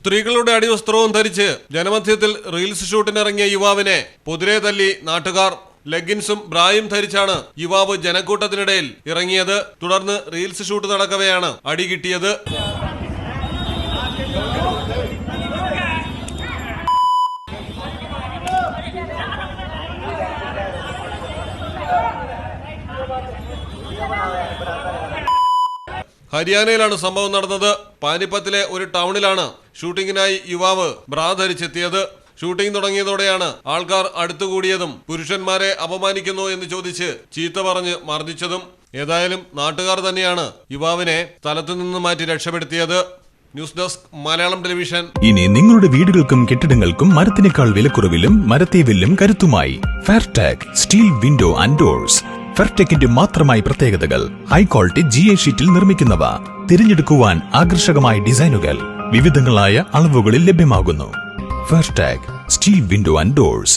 സ്ത്രീകളുടെ അടിവസ്ത്രവും ധരിച്ച് ജനമധ്യത്തിൽ റീൽസ് ഷൂട്ടിനിറങ്ങിയ യുവാവിനെ പൊതിരെ തല്ലി നാട്ടുകാർ. ലെഗിൻസും ബ്രായും ധരിച്ചാണ് യുവാവ് ജനക്കൂട്ടത്തിനിടയിൽ ഇറങ്ങിയത്. തുടർന്ന് റീൽസ് ഷൂട്ട് നടക്കവെയാണ് അടി കിട്ടിയത്. ഹരിയാനയിലാണ് സംഭവം നടന്നത്. പാനിപ്പത്തിലെ ഒരു ടൗണിലാണ് ഷൂട്ടിങ്ങിനായി യുവാവ് ബ്രാ ധരിച്ചെത്തിയത്. ഷൂട്ടിംഗ് തുടങ്ങിയതോടെയാണ് ആൾക്കാർ അടുത്തുകൂടിയതും പുരുഷന്മാരെ അപമാനിക്കുന്നു എന്ന് ചോദിച്ച് ചീത്ത പറഞ്ഞ് മർദ്ദിച്ചതും. ഏതായാലും നാട്ടുകാർ തന്നെയാണ് യുവാവിനെ സ്ഥലത്തു നിന്ന് മാറ്റി രക്ഷപ്പെടുത്തിയത്. News desk Malayalam television. ഇനി നിങ്ങളുടെ വീടുകൾക്കും കെട്ടിടങ്ങൾക്കും മരത്തിനേക്കാൾ വിലക്കുറവിലും മരത്തെ വെല്ലും കരുത്തുമായി ഫെയർടെക് സ്റ്റീൽ വിൻഡോ ആൻഡ് ഡോർസ്. ഫെയർടെക്കിന്റെ മാത്രമായി പ്രത്യേകതകൾ. ഹൈ ക്വാളിറ്റി GA ഷീറ്റിൽ നിർമ്മിക്കുന്നവ. തിരഞ്ഞെടുക്കുവാൻ ആകർഷകമായ ഡിസൈനുകൾ വിവിധങ്ങളായ അളവുകളിൽ ലഭ്യമാകുന്നു. ഫെയർടെക് സ്റ്റീൽ വിൻഡോ ആൻഡ് ഡോർസ്.